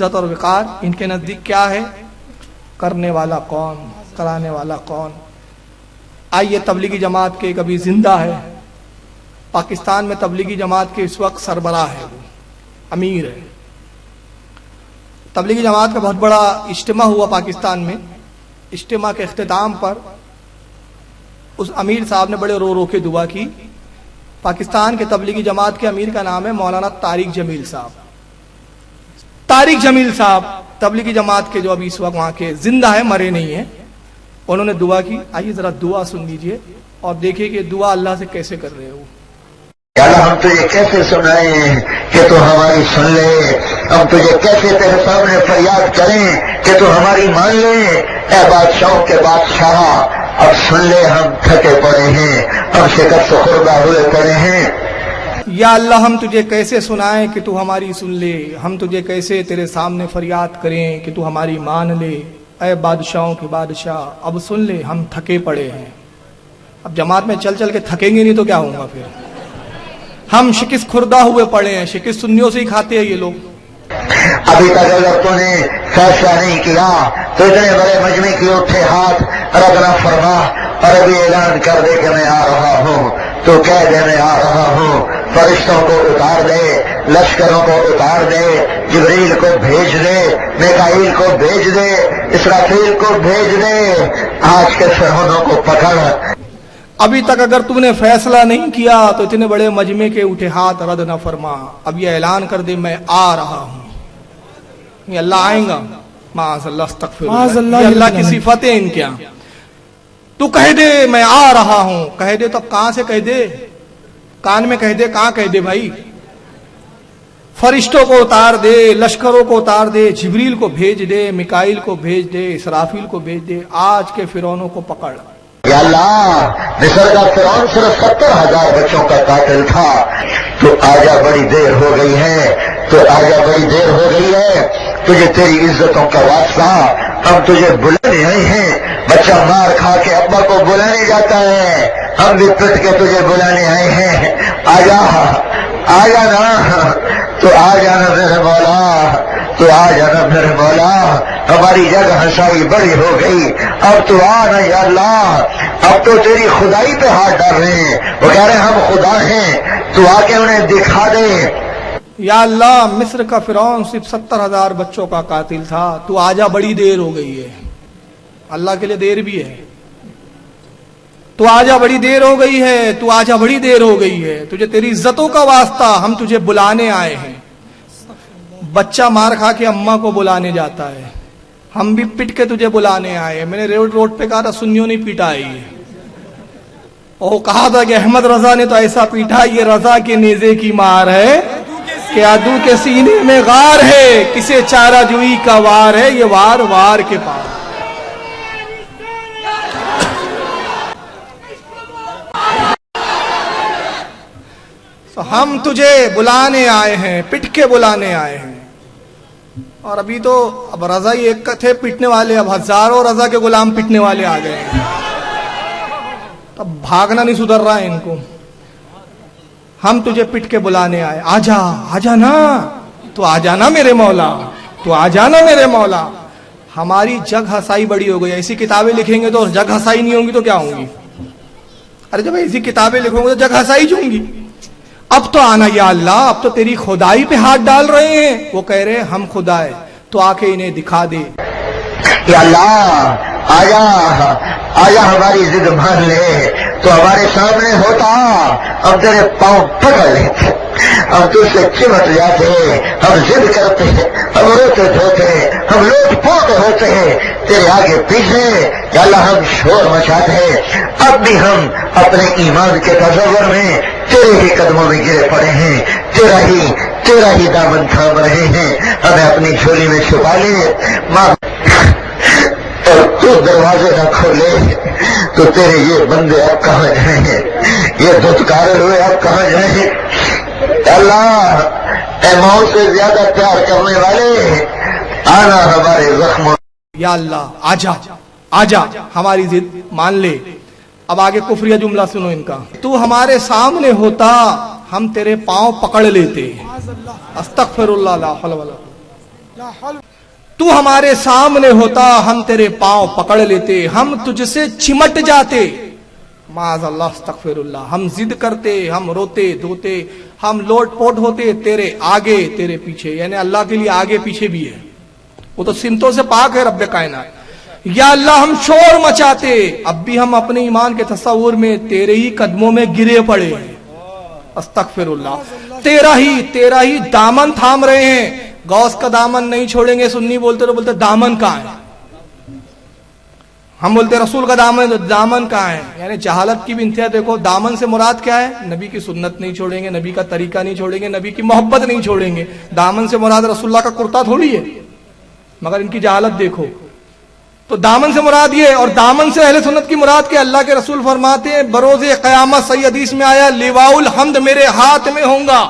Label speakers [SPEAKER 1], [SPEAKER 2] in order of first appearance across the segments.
[SPEAKER 1] عزت اور وقار ان کے نزدیک کیا ہے؟ کرنے والا کون، کرانے والا کون؟ آئیے تبلیغی جماعت کے کبھی زندہ ہے، پاکستان میں تبلیغی جماعت کے اس وقت سربراہ ہے، وہ امیر ہے۔ تبلیغی جماعت کا بہت بڑا اجتماع ہوا پاکستان میں، اجتماع کے اختتام پر اس امیر صاحب نے بڑے رو رو کے دعا کی۔ پاکستان کے تبلیغی جماعت کے امیر کا نام ہے مولانا طارق جمیل صاحب۔ طارق جمیل صاحب تبلیغی جماعت کے جو ابھی اس وقت وہاں کے زندہ ہے، مرے نہیں ہیں، انہوں نے دعا کی۔ آئیے ذرا دعا سن لیجئے اور دیکھیے کہ دعا اللہ سے کیسے کر رہے ہو۔
[SPEAKER 2] یا اللہ ہم تجھے کیسے سنائیں کہ تو ہماری سن لے، ہم تجھے کیسے تیرے سامنے فریاد کریں کہ تو ہماری مان لے۔ اے بادشاہوں کے بادشاہ اب سن لے، ہم تھکے پڑے ہیں، ہم شکست خوردہ ہوئے پڑے ہیں۔
[SPEAKER 1] یا اللہ ہم تجھے کیسے سنائیں کہ تو ہماری سن لے، ہم تجھے کیسے تیرے سامنے فریاد کریں کہ تو ہماری مان لے۔ اے بادشاہوں کے بادشاہ اب سن لے، ہم تھکے پڑے ہیں۔ اب جماعت میں چل چل کے تھکیں گے نہیں تو کیا ہوگا پھر؟ ہم شکست خوردہ ہوئے پڑے ہیں، شکست سنیوں سے ہی کھاتے ہیں یہ لوگ۔
[SPEAKER 2] ابھی تک اگر تو نے فیصلہ نہیں کیا تو اتنے بڑے مجمع کی اٹھے ہاتھ رد نہ فرما اور ابھی اعلان کر دے کہ میں آ رہا ہوں، تو کہہ دے میں آ رہا ہوں۔ فرشتوں کو اتار دے، لشکروں کو اتار دے، جبریل کو بھیج دے، میکائیل کو بھیج دے، اسرافیل کو بھیج دے، آج کے فرعونوں کو پکڑ۔
[SPEAKER 1] ابھی تک اگر تم نے فیصلہ نہیں کیا تو اتنے بڑے مجمع کے اٹھے ہاتھ رد نہ فرما، اب یہ اعلان کر دے میں آ رہا ہوں۔ یہ اللہ آئیں گا، معاذ اللہ، استغفر اللہ، یہ اللہ کی صفاتیں ان کے یہاں۔ تو کہہ دے میں آ رہا ہوں، کہہ دے تو اب کہاں سے کہہ دے؟ کان میں کہہ دے، کہاں کہہ دے بھائی؟ فرشتوں کو اتار دے، لشکروں کو اتار دے، جبریل کو بھیج دے، میکائیل کو بھیج دے، اسرافیل کو بھیج دے، آج کے فرعونوں کو پکڑ۔
[SPEAKER 2] یا اللہ مصر کا فرعون صرف 70,000 بچوں کا قاتل تھا، تو آجا بڑی دیر ہو گئی ہے، تو آجا بڑی دیر ہو گئی ہے، تجھے تیری عزتوں کا واسطہ، ہم تجھے بلانے آئے ہیں۔ بچہ مار کھا کے ابا کو بلانے جاتا ہے، ہم بھی پٹ کے تجھے بلانے آئے ہیں۔ آجا آجا نا، تو آ جانا میرے مولا، تو آ جانا میرے مولا، ہماری جگ ہنسائی بڑی ہو گئی، اب تو آنا یا اللہ۔ اب تو تیری خدائی پہ ہاتھ ڈال رہے ہیں، وہ کہہ رہے ہیں ہم خدا ہیں، تو آ کے انہیں دکھا دے۔
[SPEAKER 1] یا اللہ مصر کا فرعون صرف 70,000 بچوں کا قاتل تھا، تو آجا بڑی دیر ہو گئی ہے۔ اللہ کے لیے دیر بھی ہے، تو آجا بڑی دیر ہو گئی ہے، تو آجا بڑی دیر ہو گئی ہے، تجھے تیری عزتوں کا واسطہ ہم تجھے بلانے آئے ہیں۔ بچہ مار کھا کے اماں کو بلانے جاتا ہے، ہم بھی پٹ کے تجھے بلانے آئے ہیں۔ میں نے روڈ پہ کہا تھا سنیوں نہیں پیٹا ہے یہ، اور کہا تھا کہ احمد رضا نے تو ایسا پیٹا، یہ رضا کے نیزے کی مار ہے کہ عدو کے سینے میں غار ہے، کسے چارہ جوئی کا وار ہے، یہ وار وار کے پار۔ ہم تجھے بلانے آئے ہیں، پٹ کے بلانے آئے ہیں۔ اور ابھی تو اب رضا ہی ایک تھے پیٹنے والے، اب ہزاروں رضا کے غلام پیٹنے والے آ گئے ہیں، اب بھاگنا نہیں سدھر رہا ہے ان کو۔ ہم تجھے پٹ کے بلانے آئے، آجا آجا نا، تو آ جانا میرے مولا، تو آ جانا میرے مولا۔ ہماری جگ ہسائی بڑی ہو گئی، ایسی کتابیں لکھیں گے تو جگ ہسائی نہیں ہوں گی تو کیا ہوں گی؟ ارے جب ایسی کتابیں لکھوں گے تو جگ ہسائی ہوں گی۔ اب تو آنا یا اللہ، اب تو تیری خدائی پہ ہاتھ ڈال رہے ہیں۔ وہ کہہ رہے ہیں ہم خدا ہے، تو آ کے انہیں دکھا دے۔
[SPEAKER 2] یا اللہ آیا آیا، ہماری ضد مان لے، تو ہمارے سامنے ہوتا، ہم تیرے پاؤں پکڑ لیتے، ہم تجھ سے چمٹ جاتے، ہم ضد کرتے، ہم روتے دھوتے، ہم لوٹ پوٹ ہوتے تیرے آگے پیچھے۔ یا اللہ ہم شور مچاتے، اب بھی ہم اپنے ایمان کے تصور میں تیرے ہی قدموں میں گرے پڑے ہیں، تیرا ہی دامن تھام رہے ہیں، ہمیں اپنی جھولی میں چھپا لے ماں، اور تو دروازے نہ کھولے تو تیرے یہ بندے اب کہاں جائیں، یہ دھتکارے ہوئے اب کہاں جائیں۔ اللہ اے موت سے زیادہ پیار کرنے والے، آنا ہمارے زخموں۔
[SPEAKER 1] یا اللہ آجا آجا، ہماری ضد مان لے۔ اب آگے کفریہ جملہ سنو ان کا، تو ہمارے سامنے ہوتا ہم تیرے پاؤں پکڑ لیتے۔ استغفر اللہ لا حول ولا قوت۔ تو ہمارے سامنے ہوتا ہم تیرے پاؤں پکڑ لیتے, ہم تجھ سے چمٹ جاتے. معاذ اللہ استغفر اللہ. ہم ضد کرتے, ہم روتے دھوتے, ہم لوٹ پوٹ ہوتے تیرے آگے تیرے پیچھے. یعنی اللہ کے لیے آگے پیچھے بھی ہے, وہ تو سمتوں سے پاک ہے رب کائنات. یا اللہ ہم شور مچاتے, اب بھی ہم اپنے ایمان کے تصور میں تیرے ہی قدموں میں گرے پڑے. استغفر اللہ. تیرا ہی دامن تھام رہے ہیں. غوث کا دامن نہیں چھوڑیں گے. سنی بولتے تو بولتے دامن کہاں ہے, ہم بولتے رسول کا دامن کہاں ہے. یعنی جہالت کی بھی انتہا. دیکھو دامن سے مراد کیا ہے, نبی کی سنت نہیں چھوڑیں گے, نبی کا طریقہ نہیں چھوڑیں گے, نبی کی محبت نہیں چھوڑیں گے. دامن سے مراد رسول اللہ کا کرتا تھوڑی ہے, مگر ان کی جہالت دیکھو. تو دامن سے مراد یہ, اور دامن سے اہل سنت کی مراد کہ اللہ کے رسول فرماتے ہیں بروز قیامت صحیح حدیث میں آیا لیواء الحمد میرے ہاتھ میں ہوں گا.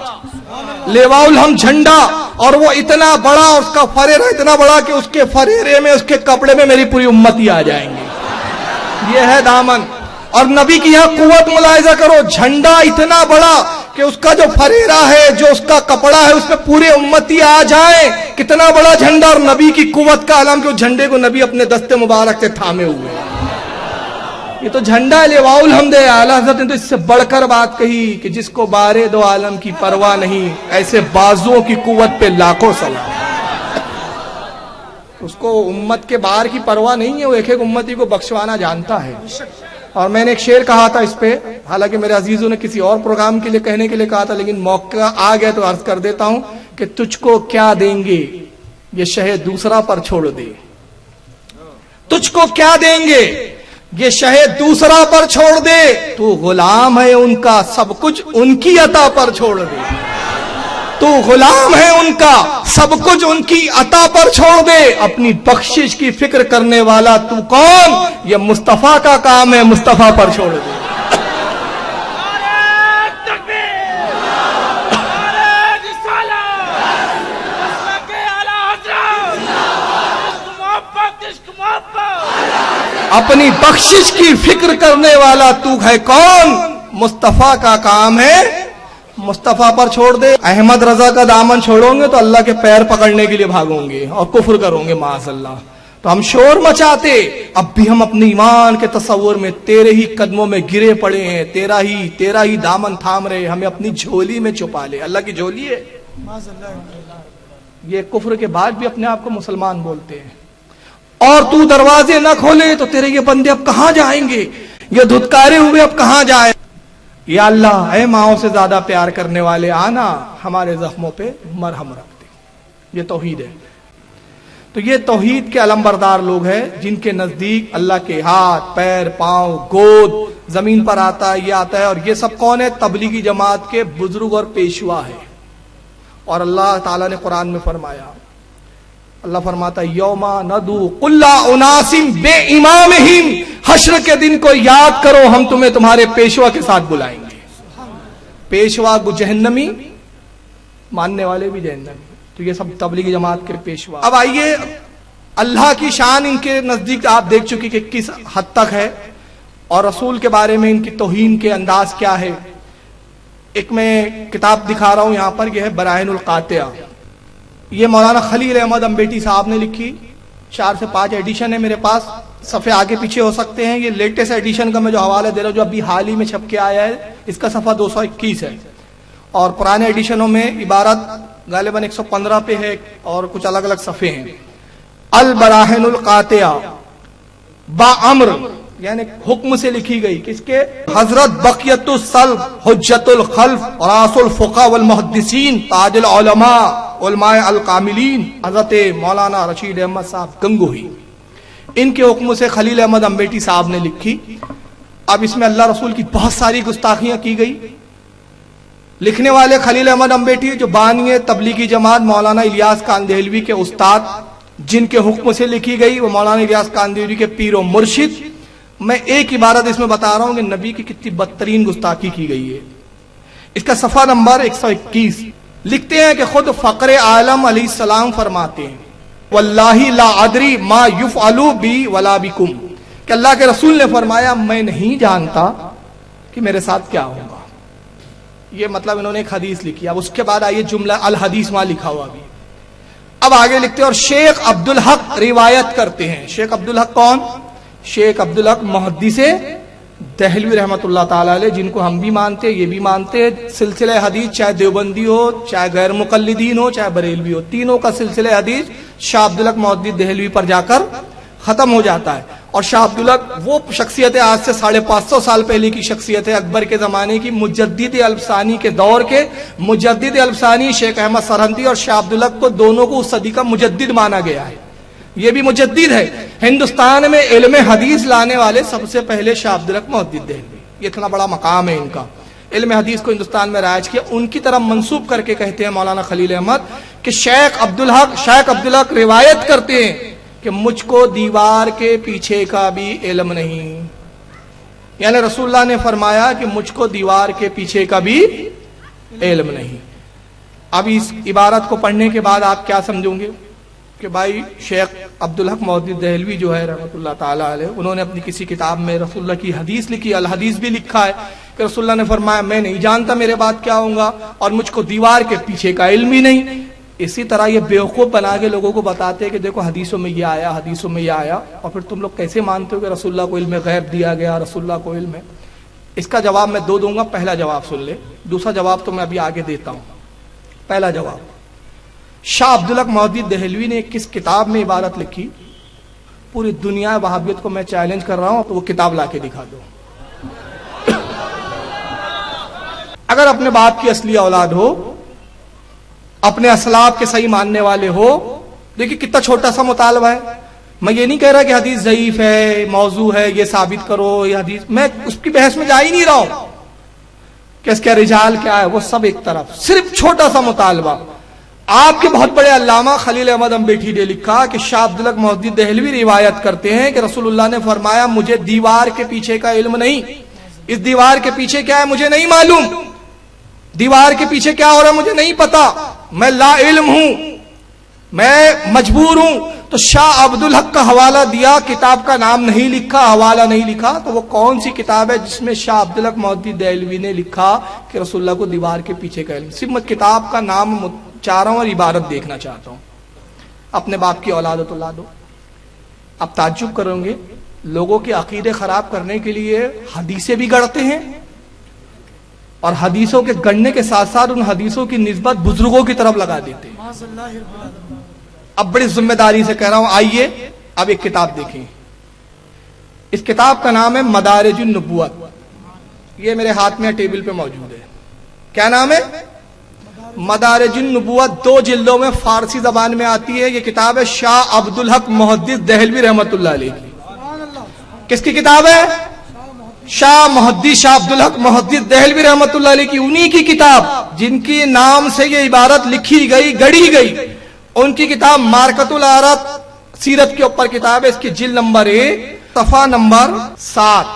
[SPEAKER 1] لیواء الحمد جھنڈا, اور وہ اتنا بڑا, اس کا فریرہ اتنا بڑا کہ اس کے فریرے میں, اس کے کپڑے میں میری پوری امتی آ جائیں گے. یہ ہے دامن. اور نبی کی یہاں قوت ملاحظہ کرو, جھنڈا اتنا بڑا کہ اس کا جو فریرہ ہے, جو اس کا کپڑا ہے, اس میں پورے امتی آ جائیں. کتنا بڑا جھنڈا, اور نبی کی قوت کا عالم کہ اس جھنڈے کو نبی اپنے دستے مبارک سے تھامے ہوئے. یہ تو جھنڈا لیواء الحمد ہے. اعلیٰ حضرت نے تو اس سے بڑھ کر بات کہی کہ جس کو بارے دو عالم کی پرواہ نہیں, ایسے بازوؤں کی قوت پہ لاکھوں سلام. اس کو امت کے بار کی پرواہ نہیں ہے, وہ ایک ایک امتی کو بخشوانا جانتا ہے. اور میں نے ایک شعر کہا تھا اس پہ, حالانکہ میرے عزیزوں نے کسی اور پروگرام کے لیے کہنے کے لیے کہا تھا, لیکن موقع آ گیا تو عرض کر دیتا ہوں کہ تجھ کو کیا دیں گے یہ شہ دوسرا پر چھوڑ دے. تجھ کو کیا دیں گے یہ شہ دوسرا پر چھوڑ دے, تو غلام ہے ان کا سب کچھ ان کی عطا پر چھوڑ دے. تو غلام ہے ان کا سب کچھ ان کی عطا پر چھوڑ دے. اپنی بخشش کی فکر کرنے والا تو کون, یہ مصطفیٰ کا کام ہے, مصطفیٰ پر چھوڑ دے. اپنی بخشش کی فکر کرنے والا تو ہے کون, مصطفیٰ کا کام ہے, مصطفیٰ پر چھوڑ دے. احمد رضا کا دامن چھوڑو گے تو اللہ کے پیر پکڑنے کے لیے بھاگوں گے اور کفر کرو گے معاذ اللہ. تو ہم شور مچاتے, اب بھی ہم اپنے ایمان کے تصور میں تیرے ہی قدموں میں گرے پڑے ہیں. تیرا ہی دامن تھام رہے, ہمیں اپنی جھولی میں چھپا لے. اللہ کی جھولی ہے. یہ کفر کے بعد بھی اپنے آپ کو مسلمان بولتے ہیں, اور تو دروازے نہ کھولے تو تیرے یہ بندے اب کہاں جائیں گے, یہ دھتکارے ہوئے اب کہاں جائیں. یا اللہ اے ماؤں سے زیادہ پیار کرنے والے, آنا ہمارے زخموں پہ مرہم رکھ دے. یہ توحید ہے. تو یہ توحید کے علمبردار لوگ ہیں جن کے نزدیک اللہ کے ہاتھ, پیر, پاؤں, گود زمین پر آتا ہے, یہ آتا ہے. اور یہ سب کون ہے, تبلیغی جماعت کے بزرگ اور پیشوا ہے. اور اللہ تعالیٰ نے قرآن میں فرمایا, اللہ فرماتا ہے یوما ندو کل اناس بے امامہم, حشر کے دن کو یاد کرو ہم تمہیں تمہارے پیشوا کے ساتھ بلائیں گے. پیشوا جہنمی, ماننے والے بھی جہنمی. تو یہ سب تبلیغی جماعت کے پیشوا. اب آئیے, اللہ کی شان ان کے نزدیک آپ دیکھ چکی کہ کس حد تک ہے, اور رسول کے بارے میں ان کی توہین کے انداز کیا ہے. ایک میں کتاب دکھا رہا ہوں یہاں پر, یہ ہے براہین القاطعہ. یہ مولانا خلیل احمد امبیٹی صاحب نے لکھی, 4 سے 5 ایڈیشن ہے میرے پاس, صفحے آگے پیچھے ہو سکتے ہیں. یہ لیٹسٹ ایڈیشن کا میں جو حوالہ دے رہا ہوں جو ابھی حال ہی میں چھپ کے آیا ہے, اس کا صفحہ 221 ہے. اور پرانے ایڈیشنوں میں عبارت غالباً 115 پہ ہے, اور کچھ الگ الگ صفحے ہیں. البراہین القاطعہ با امر, یعنی حکم سے لکھی گئی. کس کے, حضرت بقیت السلف حجت الخلف راس الفقہ والمحدثین تاج العلماء علماء الکاملین حضرت مولانا رشید احمد صاحب گنگوہی, ان کے حکم سے خلیل احمد امبیٹی صاحب نے لکھی. اب اس میں اللہ رسول کی بہت ساری گستاخیاں کی گئی. لکھنے والے خلیل احمد امبیٹی جو بانی تبلیغی جماعت مولانا الیاس کاندہلوی کے استاد, جن کے حکم سے لکھی گئی, وہ مولانا الیاس کاندہلوی کے پیر و مرشد. میں ایک عبارت اس میں بتا رہا ہوں کہ نبی کی کتنی بدترین گستاخی کی گئی ہے. اس کا صفحہ نمبر 121 لکھتے ہیں کہ خود فقر عالم علیہ السلام فرماتے ہیں واللہ لا ادری ما یفعل بی ولا بکم, کہ اللہ کے رسول نے فرمایا میں نہیں جانتا کہ میرے ساتھ کیا ہوگا. یہ مطلب انہوں نے ایک حدیث لکھی. اب اس کے بعد آئیے جملہ الحدیث وہاں لکھا ہوا بھی. اب آگے لکھتے ہیں اور شیخ عبدالحق روایت کرتے ہیں. شیخ عبدالحق کون؟ شیخ عبدالحق محدث دہلوی رحمۃ اللہ تعالی علیہ، جن کو ہم بھی مانتے یہ بھی مانتے. سلسلہ حدیث چاہے دیوبندی ہو، چاہے غیر مقلدین ہو، چاہے بریلوی ہو، تینوں کا سلسلہ حدیث شاہ عبدالحق محدث دہلوی پر جا کر ختم ہو جاتا ہے. اور شاہ عبدالحق وہ شخصیت ہے، آج سے 550 سال پہلے کی شخصیت ہے، اکبر کے زمانے کی، مجدد الفسانی کے دور کے مجدد الفسانی شیخ احمد سرہندی اور شاہ عبدالحق کو دونوں کو اس صدی کا مجدد مانا گیا ہے. یہ بھی مجدد ہے. ہندوستان میں علم حدیث لانے والے سب سے پہلے شاہ عبدالحق محدث دہلوی. یہ اتنا بڑا مقام ہے ان کا، علم حدیث کو ہندوستان میں رائج کیا. ان کی طرف منسوب کر کے کہتے ہیں مولانا خلیل احمد کہ شیخ عبدالحق روایت کرتے ہیں کہ مجھ کو دیوار کے پیچھے کا بھی علم نہیں. یعنی رسول اللہ نے فرمایا کہ مجھ کو دیوار کے پیچھے کا بھی علم نہیں. اب اس عبارت کو پڑھنے کے بعد آپ کیا سمجھوں گے کہ بھائی شیخ عبدالحق محدث دہلوی جو ہے رحمۃ اللہ تعالی علیہ، انہوں نے اپنی کسی کتاب میں رسول اللہ کی حدیث لکھی، الحدیث بھی لکھا ہے کہ رسول اللہ نے فرمایا میں نہیں جانتا میرے بعد کیا ہوگا اور مجھ کو دیوار کے پیچھے کا علم ہی نہیں. اسی طرح یہ بیوقوف بنا کے لوگوں کو بتاتے ہیں کہ دیکھو حدیثوں میں یہ آیا، حدیثوں میں یہ آیا، اور پھر تم لوگ کیسے مانتے ہو کہ رسول اللہ کو علم غیب دیا گیا، رسول اللہ کو علم ہے. اس کا جواب میں دو دوں گا. پہلا جواب سن لے، دوسرا جواب تو میں ابھی آگے دیتا ہوں. پہلا جواب، شاہ عبدالحق محدث دہلوی نے کس کتاب میں عبارت لکھی؟ پوری دنیا وہابیت کو میں چیلنج کر رہا ہوں تو وہ کتاب لا کے دکھا دو. اگر اپنے باپ کی اصلی اولاد ہو، اپنے اسلاف کے صحیح ماننے والے ہو، دیکھیے کتنا چھوٹا سا مطالبہ ہے. میں یہ نہیں کہہ رہا کہ حدیث ضعیف ہے، موضوع ہے، یہ ثابت کرو، یہ حدیث، میں اس کی بحث میں جا ہی نہیں رہا ہوں کہ اس کا رجال کیا ہے، وہ سب ایک طرف. صرف چھوٹا سا مطالبہ. آپ کے بہت بڑے علامہ خلیل احمد امبیٹھی نے لکھا کہ شاہ عبدالحق محدث دہلوی روایت کرتے ہیں کہ رسول اللہ نے فرمایا مجھے دیوار کے پیچھے کا علم نہیں. اس دیوار کے پیچھے کیا ہے مجھے نہیں معلوم، دیوار کے پیچھے کیا ہو رہا ہے مجھے نہیں پتا، میں لا علم ہوں، میں مجبور ہوں. تو شاہ عبدالحق کا حوالہ دیا، کتاب کا نام نہیں لکھا، حوالہ نہیں لکھا. تو وہ کون سی کتاب ہے جس میں شاہ عبدالحق محدث دہلوی نے لکھا کہ رسول اللہ کو دیوار کے پیچھے کا علم؟ صرف میں کتاب کا نام چاہ رہا ہوں اور عبارت دیکھنا چاہتا ہوں. اپنے باپ کی اولاد تو لا دو. اب تعجب کریں گے، لوگوں کے عقیدے خراب کرنے کے لیے حدیثیں بھی گڑھتے ہیں اور حدیثوں کے گڑنے کے ساتھ ساتھ ان حدیثوں کی نسبت بزرگوں کی طرف لگا دیتے ہیں. اب بڑی ذمہ داری سے کہہ رہا ہوں، آئیے اب ایک کتاب دیکھیں. اس کتاب کا نام ہے مدارج النبوت. یہ میرے ہاتھ میں ٹیبل پہ موجود ہے. کیا نام ہے؟ مدارج النبوت. 2 جلدوں میں فارسی زبان میں آتی ہے. یہ کتاب ہے شاہ عبدالحق محدث دہلوی رحمۃ اللہ علیہ کی. کس کی کتاب ہے؟ شاہ عبدالحق محدث دہلوی رحمۃ اللہ علیہ کی. انہی کی کتاب جن کی نام سے یہ عبارت لکھی گئی، گڑھی گئی. ان کی کتاب مارکت العارت سیرت کے اوپر کتاب ہے. اس کی جلد نمبر 1 صفحہ نمبر 7.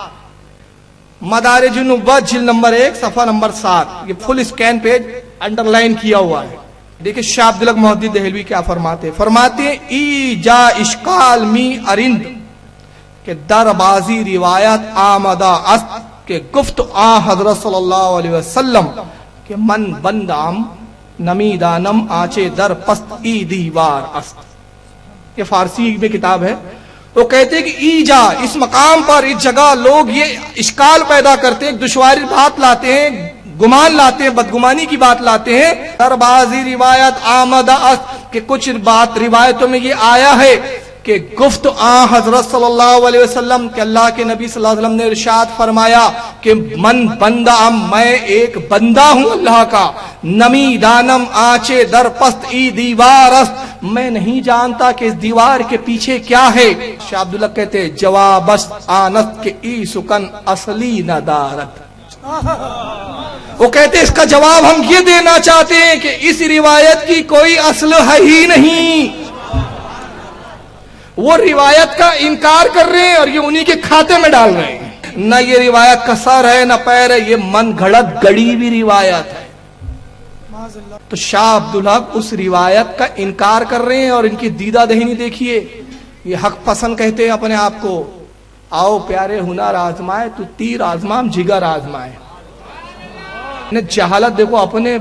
[SPEAKER 1] مدارج النبوت جلد نمبر 1 صفحہ نمبر 7. یہ فل اسکین پیج انڈر لائن کیا ہوا ہے. دیکھیں شاہ عبدالحق محدث دہلوی کیا فرماتے ہیں. فرماتے ہیں ای جا اشکال می ارند کہ در بازی روایت آمدہ است کہ گفت آ حضرت صلی اللہ علیہ وسلم کہ من بندام نمی دانم آچے در پست ای دیوار است. یہ فارسی میں کتاب ہے. وہ کہتے ہیں کہ ای جا، اس مقام پر اس جگہ لوگ یہ اشکال پیدا کرتے ہیں، دشواری بات لاتے ہیں، گمان لاتے ہیں، بدگمانی کی بات لاتے ہیں. در بازی روایت آمدہ است کہ کچھ بات روایتوں میں یہ آیا ہے کہ گفت آ حضرت صلی اللہ علیہ وسلم کہ اللہ کے نبی صلی اللہ علیہ وسلم نے ارشاد فرمایا کہ من بندہ، میں ایک بندہ ہوں اللہ کا، نمی دانم آچے در پست ای دیوار است، میں نہیں جانتا کہ اس دیوار کے پیچھے کیا ہے. شاہ عبدالحق کہتے جواب است آنست کہ ای سکن اصلی ندارت. وہ کہتے اس کا جواب ہم یہ دینا چاہتے ہیں کہ اس روایت کی کوئی اصل ہے ہی نہیں. وہ روایت کا انکار کر رہے ہیں اور یہ انہی کے کھاتے میں ڈال رہے ہیں. نہ یہ روایت کا سر ہے نہ پیر ہے، یہ من گھڑت گڑی بھی روایت ہے. تو شاہ عبدالحق اس روایت کا انکار کر رہے ہیں اور ان کی دیدہ دہنی دیکھیے. یہ حق پسند کہتے ہیں اپنے آپ کو. آؤ پیارے ہنر آزمائے تو تیر آزمام جگر آزمائے. جہالت دیکھو اپنے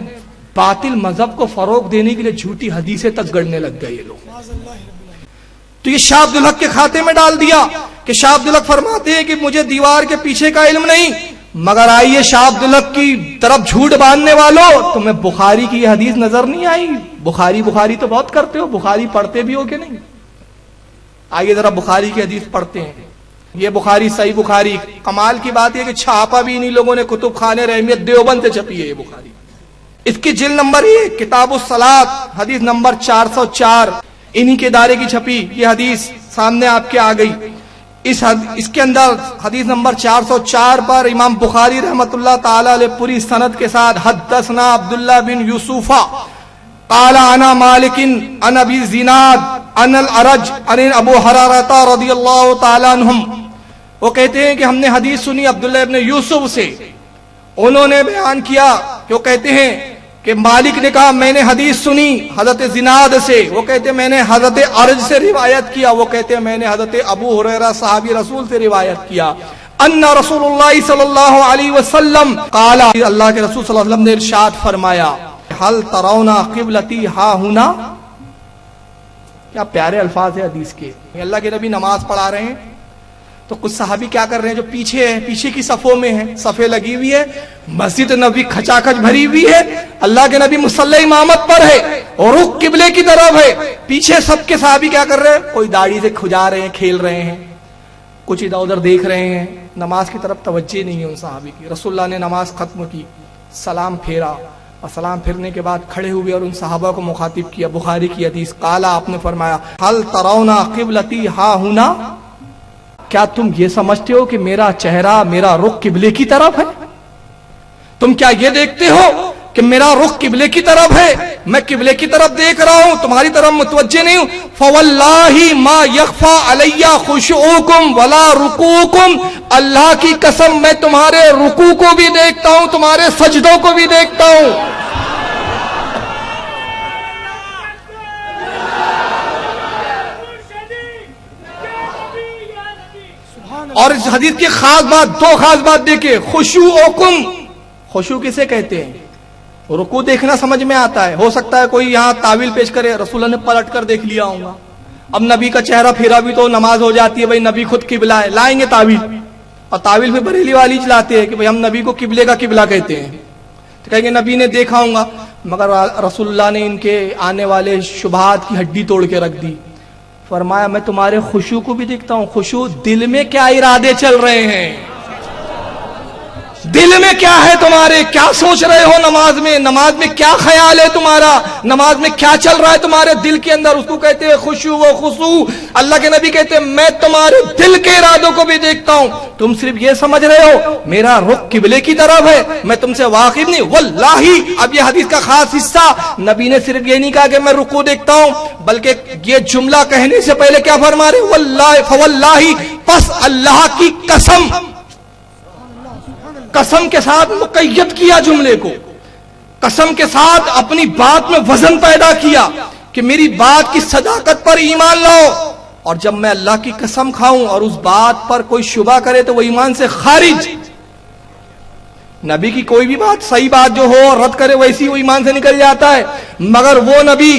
[SPEAKER 1] باطل مذہب کو فروغ دینے کے لیے جھوٹی حدیثیں تک گڑنے لگ گئے یہ لوگ. تو یہ شاہ عبد الحق کے کھاتے میں ڈال دیا کہ شاہ عبد الحق فرماتے ہیں کہ مجھے دیوار کے پیچھے کا علم نہیں، مگر آئیے شاہ عبد الحق کی طرف جھوٹ باندھنے والوں، تمہیں بخاری کی یہ حدیث نظر نہیں آئی؟ بخاری تو بہت کرتے ہو، بخاری پڑھتے بھی ہو کہ نہیں؟ آئیے ذرا بخاری کی حدیث پڑھتے ہیں. یہ بخاری صحیح بخاری، کمال کی بات یہ کہ چھاپا بھی انہی لوگوں نے کتب خانے رحمیت دیوبند سے چھپی ہے یہ بخاری. اس کی جلد نمبر 1 کتاب الصلاۃ حدیث نمبر 404 انہی کے ادارے کی چھپی یہ حدیث سامنے آپ کے آ گئی. اس کے اندر حدیث نمبر 404 پر امام بخاری رحمت اللہ تعالی علیہ پوری سند کے ساتھ حدثنا عبداللہ بن یوسف قال انا مالک عن ابی زناد عن الارج عن ابو ہریرہ رضی اللہ تعالی عنہم، وہ کہتے ہیں کہ ہم نے حدیث سنی عبداللہ ابن یوسف سے. انہوں نے بیان کیا کہ وہ کہتے ہیں کہ مالک نے کہا میں نے حدیث سنی حضرت زناد سے، وہ کہتے ہیں میں نے حضرت ارج سے روایت کیا، وہ کہتے ہیں میں نے حضرت ابو ہریرہ صحابی رسول سے روایت کیا ان رسول اللہ صلی اللہ علیہ وسلم قال، اللہ کے رسول صلی اللہ علیہ وسلم نے ارشاد فرمایا حل ترون قبلتی ہا ہنا. کیا پیارے الفاظ ہیں حدیث کے. اللہ کے نبی نماز پڑھا رہے ہیں تو کچھ صحابی کیا کر رہے ہیں جو پیچھے ہیں، پیچھے کی صفوں میں ہیں، صفیں لگی ہوئی ہے، مسجد نبی کھچا کھچ بھری ہوئی ہے، اللہ کے نبی مصلی امامت پر ہے اور رخ قبلے کی طرف ہے. پیچھے سب کے صحابی کیا کر رہے ہیں؟ کوئی داڑھی سے کھجا رہے ہیں، کھیل رہے ہیں، کچھ ادھر ادھر دیکھ رہے ہیں، نماز کی طرف توجہ نہیں ہے ان صحابی کی. رسول اللہ نے نماز ختم کی، سلام پھیرا اور سلام پھرنے کے بعد کھڑے ہوئے اور ان صحابہ کو مخاطب کیا. بخاری کی حدیث قال، آپ نے فرمایا حل ترون قبلتی ہا ہنا، کیا تم یہ سمجھتے ہو کہ میرا چہرہ میرا رخ قبلے کی طرف ہے؟ تم کیا یہ دیکھتے ہو کہ میرا رخ قبلے کی طرف ہے، میں قبلے کی طرف دیکھ رہا ہوں، تمہاری طرف متوجہ نہیں ہوں؟ فواللہ ما یخفى علی خشوعکم ولا رکوعکم، اللہ کی قسم میں تمہارے رکوع کو بھی دیکھتا ہوں، تمہارے سجدوں کو بھی دیکھتا ہوں. اور اس حدیث کی خاص بات، دو خاص بات دیکھیں. خشوعکم، خشوع کسے کہتے ہیں؟ رکوع دیکھنا سمجھ میں آتا ہے. ہو سکتا ہے کوئی یہاں تعویل پیش کرے رسول اللہ نے پلٹ کر دیکھ لیا ہوگا، اب نبی کا چہرہ پھرا بھی تو نماز ہو جاتی ہے، بھائی نبی خود قبلہ ہے، لائیں گے تعویل. اور تعویل میں بریلی والی چلاتے ہیں کہ بھئی ہم نبی کو قبلے کا قبلہ کہتے ہیں، تو کہیں گے نبی نے دیکھا ہوگا، مگر رسول اللہ نے ان کے آنے والے شبہات کی ہڈی توڑ کے رکھ دی. فرمایا میں تمہارے خشوع کو بھی دیکھتا ہوں. خشوع دل میں کیا ارادے چل رہے ہیں، دل میں کیا ہے تمہارے، کیا سوچ رہے ہو نماز میں، نماز میں کیا خیال ہے تمہارا، نماز میں کیا چل رہا ہے تمہارے دل کے اندر، اس کو کہتے ہیں خشوع و خضوع. اللہ کے نبی کہتے ہیں میں تمہارے دل کے ارادوں کو بھی دیکھتا ہوں. تم صرف یہ سمجھ رہے ہو میرا رخ قبلے کی طرف ہے، میں تم سے واقف نہیں. واللہ، اب یہ حدیث کا خاص حصہ، نبی نے صرف یہ نہیں کہا کہ میں رکوع دیکھتا ہوں، بلکہ یہ جملہ کہنے سے پہلے کیا فرما رہے؟ واللہ، فواللہ، پس اللہ کی قسم، قسم کے ساتھ مقید کیا جملے کو، قسم کے ساتھ اپنی بات میں وزن پیدا کیا کہ میری بات کی صداقت پر ایمان لاؤ. اور جب میں اللہ کی قسم کھاؤں اور اس بات پر کوئی شبہ کرے تو وہ ایمان سے خارج. نبی کی کوئی بھی بات، صحیح بات جو ہو رد کرے ویسی وہ ایمان سے نکل جاتا ہے، مگر وہ نبی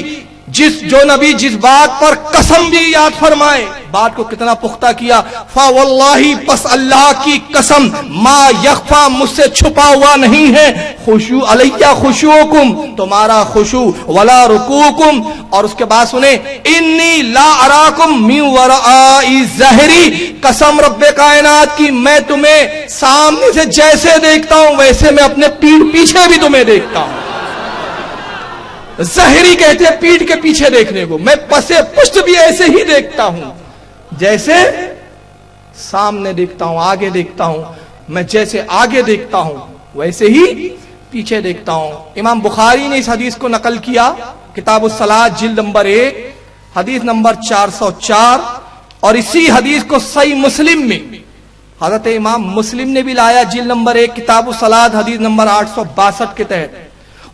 [SPEAKER 1] جس بات پر قسم بھی یاد فرمائے، بات کو کتنا پختہ کیا. فواللہ، پس اللہ کی قسم، ما یخفا، مجھ سے چھپا ہوا نہیں ہے، خشوع علیہ خشوعکم، تمہارا خشوع، ولا رکوعکم. اور اس کے بعد سنیں انی لا اراکم من ورائی ظہری، قسم رب کائنات کی میں تمہیں سامنے سے جیسے دیکھتا ہوں ویسے میں اپنے پیٹھ پیچھے بھی تمہیں دیکھتا ہوں. ظاہری کہتے ہیں پیٹھ کے پیچھے دیکھنے کو، میں پسے پشت بھی ایسے ہی دیکھتا ہوں جیسے سامنے دیکھتا ہوں، آگے دیکھتا ہوں. میں جیسے آگے دیکھتا ہوں ویسے ہی پیچھے دیکھتا ہوں. امام بخاری نے اس حدیث کو نقل کیا کتاب الصلاۃ جلد نمبر 1 حدیث نمبر 404، اور اسی حدیث کو صحیح مسلم میں حضرت امام مسلم نے بھی لایا جلد نمبر 1 کتاب الصلاۃ حدیث نمبر 862 کے تحت.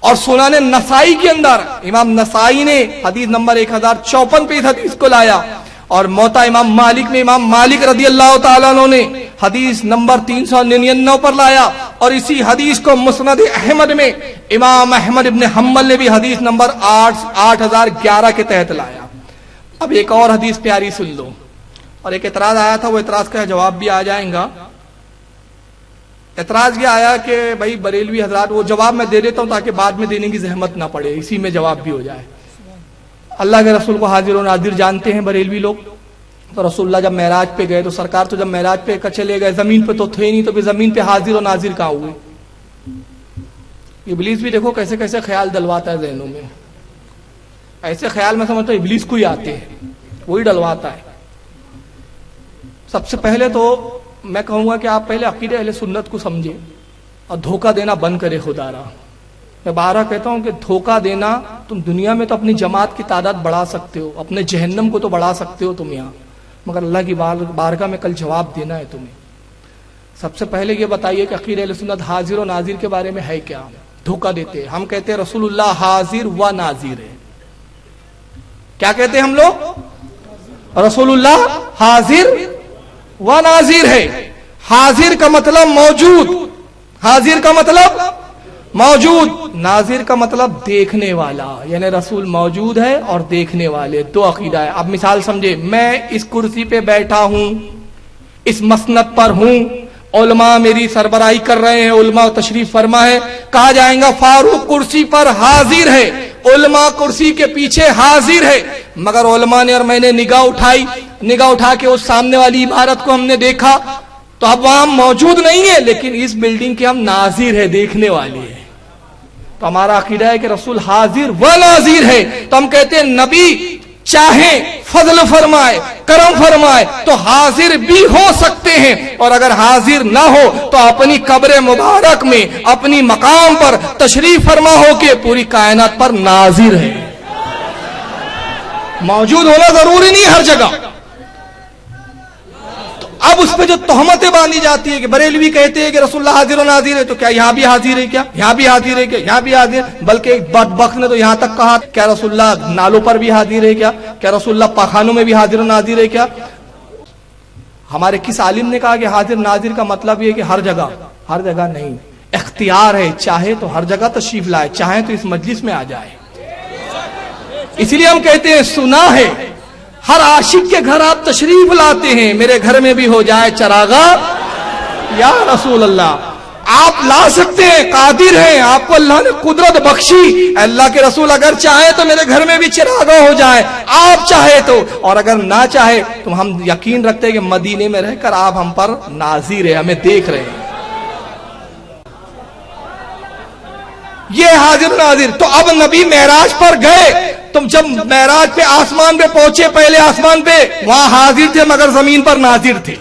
[SPEAKER 1] اور سنن نسائی کے اندر امام نسائی نے حدیث نمبر 1054 پہ اس حدیث کو لایا. اور موتا امام مالک میں امام مالک رضی اللہ تعالیٰ عنہ نے حدیث نمبر 399 پر لایا، اور اسی حدیث کو مسند احمد میں امام احمد ابن حنبل نے بھی حدیث نمبر 8011 کے تحت لایا۔ اب ایک اور حدیث پیاری سن لو، اور ایک اعتراض آیا تھا، وہ اعتراض کا جواب بھی آ جائیں گا۔ اعتراض یہ آیا کہ بھائی بریلوی حضرات، وہ جواب میں دے دیتا ہوں تاکہ بعد میں دینے کی زحمت نہ پڑے، اسی میں جواب بھی ہو جائے۔ اللہ کے رسول کو حاضر و ناظر جانتے ہیں بریلوی لوگ، تو رسول اللہ جب معراج پہ گئے تو سرکار تو جب معراج پہ چلے گئے زمین پہ تو تھے نہیں، تو پھر زمین پہ حاضر و ناظر کہاں ہوئے؟ ابلیس بھی دیکھو کیسے کیسے خیال ڈلواتا ہے ذہنوں میں، ایسے خیال میں سمجھتا ہوں ابلیس کو ہی آتے ہیں، وہی ڈلواتا ہے۔ سب سے پہلے تو میں کہوں گا کہ آپ پہلے عقیدہ اہل سنت کو سمجھیں اور دھوکہ دینا بند کرے خدا را۔ میں بارہ کہتا ہوں کہ دھوکہ دینا، تم دنیا میں تو اپنی جماعت کی تعداد بڑھا سکتے ہو، اپنے جہنم کو تو بڑھا سکتے ہو تم یہاں، مگر اللہ کی بارگاہ میں کل جواب دینا ہے تمہیں۔ سب سے پہلے یہ بتائیے کہ عقیدہ اہل سنت حاضر و ناظر کے بارے میں ہے کیا؟ دھوکہ دیتے ہیں، ہم کہتے ہیں رسول اللہ حاضر و ناظر ہے۔ کیا کہتے ہیں ہم لوگ؟ رسول اللہ حاضر و ناظر ہے۔ حاضر کا مطلب موجود، حاضر کا مطلب موجود، ناظر کا مطلب دیکھنے والا، یعنی رسول موجود ہے اور دیکھنے والے، دو عقیدہ ہے۔ اب مثال سمجھے، میں اس کرسی پہ بیٹھا ہوں، اس مسند پر ہوں، علماء میری سربراہی کر رہے ہیں، علماء تشریف فرما ہے، کہا جائے گا فاروق کرسی پر حاضر ہے، علماء کرسی کے پیچھے حاضر ہے، مگر علماء نے اور میں نے نگاہ اٹھائی، نگاہ اٹھا کے اس سامنے والی عمارت کو ہم نے دیکھا، تو اب وہاں موجود نہیں ہے، لیکن اس بلڈنگ کے ہم ناظر ہے، دیکھنے والے ہیں۔ تو ہمارا عقیدہ ہے کہ رسول حاضر و ناظر ہے۔ تو ہم کہتے ہیں نبی چاہے فضل فرمائے، کرم فرمائے تو حاضر بھی ہو سکتے ہیں، اور اگر حاضر نہ ہو تو اپنی قبر مبارک میں اپنی مقام پر تشریف فرما ہو کے پوری کائنات پر ناظر ہے۔ موجود ہونا ضروری نہیں ہر جگہ۔ اب اس پہ جو تہمتیں باندھی جاتی ہے کہ بریلوی کہتے ہیں کہ رسول اللہ حاضر و ناظر ہے، تو کیا یہاں بھی حاضر ہے؟ کیا یہاں بھی حاضر ہے؟ کیا یہاں بھی حاضر ہے؟ بلکہ ایک بدبخت نے تو یہاں تک کہا کیا رسول اللہ نالوں پر بھی حاضر ہے؟ کیا رسول اللہ پاخانوں میں بھی حاضر و ناظر ہے؟ کیا ہمارے کس عالم نے کہا کہ حاضر ناظر کا مطلب یہ کہ ہر جگہ نہیں، اختیار ہے، چاہے تو ہر جگہ تشریف لائے، چاہے تو اس مجلس میں آ جائے۔ اسی لیے ہم کہتے ہیں سنا ہے ہر عاشق کے گھر آپ تشریف لاتے ہیں، میرے گھر میں بھی ہو جائے چراغا یا رسول اللہ۔ آپ لا سکتے ہیں، قادر ہیں، آپ کو اللہ نے قدرت بخشی، اللہ کے رسول اگر چاہے تو میرے گھر میں بھی چراغا ہو جائے، آپ چاہے تو، اور اگر نہ چاہے تو ہم یقین رکھتے ہیں کہ مدینے میں رہ کر آپ ہم پر ناظر ہیں، ہمیں دیکھ رہے ہیں۔ یہ حاضر ناظر۔ تو اب نبی معراج پر گئے، تم جب معراج پہ آسمان پہ پہنچے، پہلے آسمان پہ وہاں حاضر تھے مگر زمین پر ناظر تھے،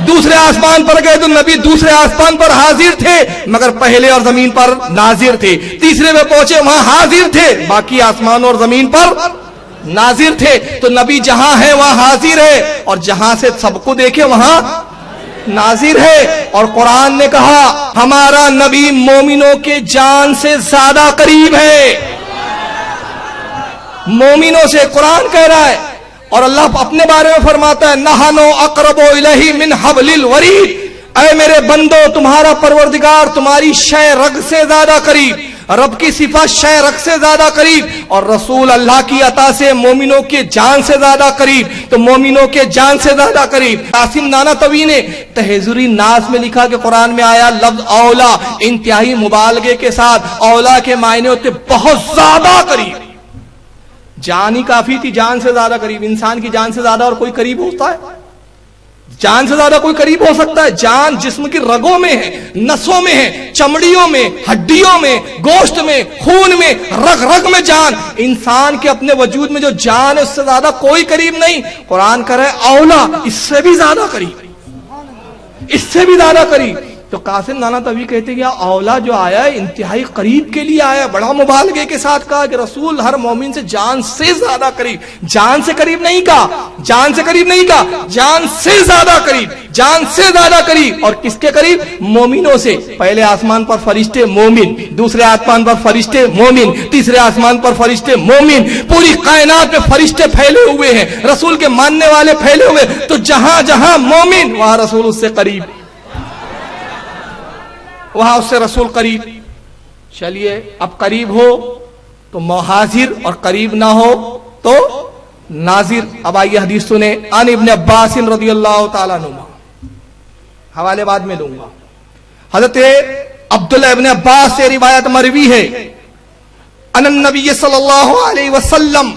[SPEAKER 1] دوسرے آسمان پر گئے تو نبی دوسرے آسمان پر حاضر تھے مگر پہلے اور زمین پر ناظر تھے، تیسرے پہ پہنچے وہاں حاضر تھے، باقی آسمان اور زمین پر ناظر تھے۔ تو نبی جہاں ہے وہاں حاضر ہے، اور جہاں سے سب کو دیکھے وہاں ناظر ہے۔ اور قرآن نے کہا ہمارا نبی مومنوں کے جان سے زیادہ قریب ہے، مومنوں سے قرآن کہہ رہا ہے، اور اللہ اپنے بارے میں فرماتا ہے نحنو اقرب الیہ من حبل الورید، اے میرے بندو تمہارا پروردگار تمہاری شہ رگ سے زیادہ قریب، رب کی صفت شہ رگ سے زیادہ قریب، اور رسول اللہ کی عطا سے مومنوں کے جان سے زیادہ قریب، تو مومنوں کے جان سے زیادہ قریب۔ قاسم نانوتوی نے تحذری ناز میں لکھا کہ قرآن میں آیا لفظ اولا انتہائی مبالغے کے ساتھ، اولا کے معنی ہوتے بہت زیادہ قریب، جان ہی کافی تھی، جان سے زیادہ قریب۔ انسان کی جان سے زیادہ اور کوئی قریب ہوتا ہے؟ جان سے زیادہ کوئی قریب ہو سکتا ہے؟ جان جسم کی رگوں میں ہے، نسوں میں ہے، چمڑیوں میں، ہڈیوں میں، گوشت میں، خون میں، رگ رگ میں جان۔ انسان کے اپنے وجود میں جو جان ہے اس سے زیادہ کوئی قریب نہیں۔ قرآن کہہ رہا ہے اولا، اس سے بھی زیادہ قریب، اس سے بھی زیادہ قریب۔ تو قاسم نانوتوی کہتے کہ اولا جو آیا ہے انتہائی قریب کے لیے آیا، بڑا مبالغے کے ساتھ کہا کہ رسول ہر مومن سے جان سے زیادہ قریب، جان سے قریب نہیں کہا، جان سے قریب نہیں کہا، جان سے زیادہ قریب۔ جان سے زیادہ قریب. اور کس کے قریب؟ مومنوں سے. پہلے آسمان پر فرشتے مومن, دوسرے آسمان پر فرشتے مومن, تیسرے آسمان پر فرشتے مومن. پوری کائنات میں فرشتے پھیلے ہوئے ہیں, رسول کے ماننے والے پھیلے ہوئے. تو جہاں جہاں مومن وہاں رسول اس سے قریب, وہاں اس سے رسول قریب. چلیے اب قریب ہو تو حاضر, اور قریب نہ ہو تو ناظر. اب آئیے حدیث سنیں. عن ابن عباس رضی اللہ تعالیٰ عنہ, حوالے بعد میں دوں گا. حضرت عبداللہ ابن عباس سے روایت مروی ہے, ان النبی صلی اللہ علیہ وسلم,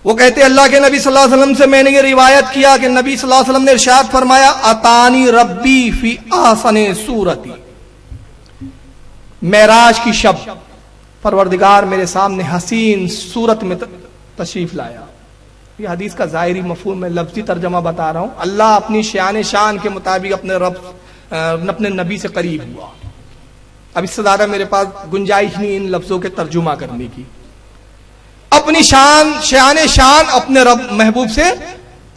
[SPEAKER 1] وہ کہتے ہیں اللہ کے نبی صلی اللہ علیہ وسلم سے میں نے یہ روایت کیا کہ نبی صلی اللہ علیہ وسلم نے ارشاد فرمایا, اتانی ربی فی احسن صورتی. معراج کی شب پروردگار میرے سامنے حسین صورت میں تشریف لایا. یہ حدیث کا ظاہری مفہوم میں لفظی ترجمہ بتا رہا ہوں. اللہ اپنی شان کے مطابق اپنے رب اپنے نبی سے قریب ہوا. اب اس سے زیادہ میرے پاس گنجائش نہیں ان لفظوں کے ترجمہ کرنے کی. اپنی شان اپنے رب محبوب سے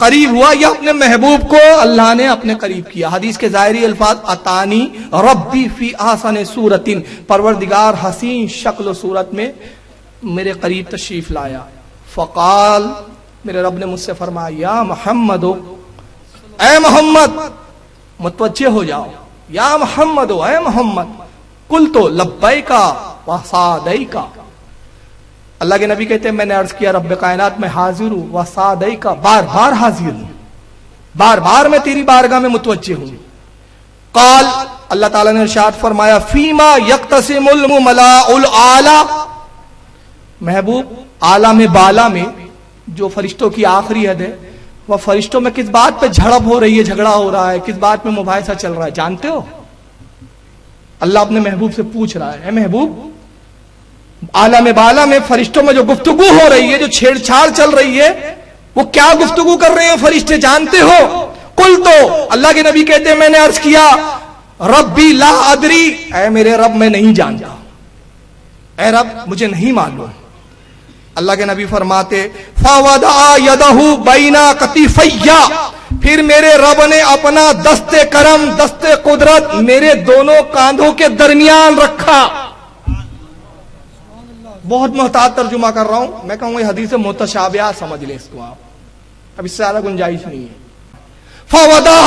[SPEAKER 1] قریب ہوا, یا اپنے محبوب کو اللہ نے اپنے قریب کیا. حدیث کے ظاہری الفاظ اتانی ربی فی احسن صورت, پروردگار حسین شکل و صورت میں میرے قریب تشریف لایا. فقال, میرے رب نے مجھ سے فرمایا, یا محمد, اے محمد, متوجہ ہو جاؤ, یا محمد, اے محمد. قلت لبیکا و سعدیکا. اللہ کے نبی کہتے ہیں میں نے عرض کیا رب کائنات میں حاضر ہوں, و سعدیکا, بار بار حاضر ہوں, بار بار میں تیری بارگاہ میں متوجہ ہوں. قال, اللہ تعالیٰ نے ارشاد فرمایا, فیما یقتسم الملاء الاعلی, محبوب عالم بالا میں جو فرشتوں کی آخری حد ہے, وہ فرشتوں میں کس بات پہ جھڑپ ہو رہی ہے, جھگڑا ہو رہا ہے, کس بات میں مباحثہ چل رہا ہے, جانتے ہو؟ اللہ اپنے محبوب سے پوچھ رہا ہے, اے محبوب, عالم بالا میں فرشتوں میں جو گفتگو ہو رہی ہے, جو چھیڑ چھاڑ چل رہی ہے, وہ کیا گفتگو کر رہے ہیں فرشتے, جانتے ہو؟ قل, تو اللہ کے نبی کہتے ہیں میں نے عرض کیا, ربی لا ادری, اے میرے رب میں نہیں جانتا, اے رب مجھے نہیں معلوم. اللہ کے نبی فرماتے, فوضع یدہ بین کتفی, پھر میرے رب نے اپنا دست کرم, دست قدرت میرے دونوں کاندھوں کے درمیان رکھا. بہت محتاط ترجمہ کر رہا ہوں, میں کہوں گا یہ حدیث متشابہہ سمجھ لیں اس کو آپ, اب اس سے زیادہ گنجائش نہیں ہے. فوضع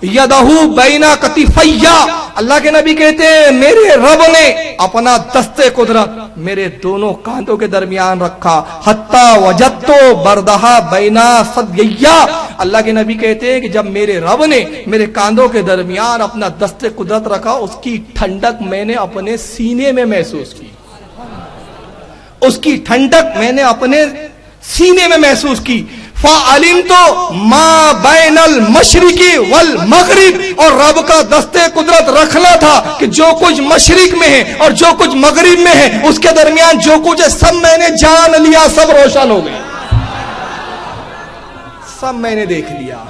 [SPEAKER 1] یدہ بین کتفی, اللہ کے نبی کہتے ہیں میرے رب نے اپنا دست قدرت میرے دونوں کاندھوں کے درمیان رکھا. حتی وجدت بردہا بین ثدیی, اللہ کے نبی کہتے ہیں کہ جب میرے رب نے میرے کاندھوں کے درمیان اپنا دست قدرت رکھا, اس کی ٹھنڈک میں نے اپنے سینے میں محسوس کی, اس کی ٹھنڈک میں نے اپنے سینے میں محسوس کی. فعلمت ما بین المشرق والمغرب, اور رب کا دست قدرت رکھنا تھا کہ جو کچھ مشرق میں ہے اور جو کچھ مغرب میں ہے, اس کے درمیان جو کچھ ہے سب میں نے جان لیا, سب روشن ہو گئے, سب میں نے دیکھ لیا.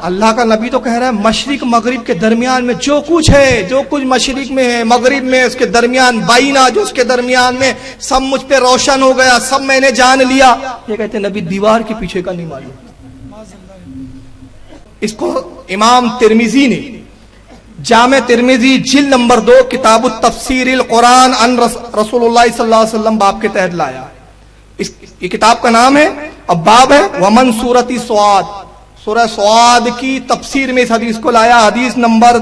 [SPEAKER 1] اللہ کا نبی تو کہہ رہا ہے مشرق مغرب کے درمیان میں جو کچھ ہے, جو کچھ مشرق میں ہے, مغرب میں, اس کے درمیان بائنا جو اس کے درمیان میں, سب مجھ پہ روشن ہو گیا, سب میں نے جان لیا. یہ کہتے ہیں نبی دیوار کے پیچھے کا نہیں معلوم. اس کو امام ترمذی نے جامع ترمذی جلد نمبر 2 کتاب التفسیر القرآن عن رسول اللہ صلی اللہ علیہ وسلم باب کے تحت لایا. یہ کتاب کا نام ہے, اب باب ہے ومن سورۃ سواد, سورہ سواد کی تفسیر میں اس حدیث کو لایا, حدیث نمبر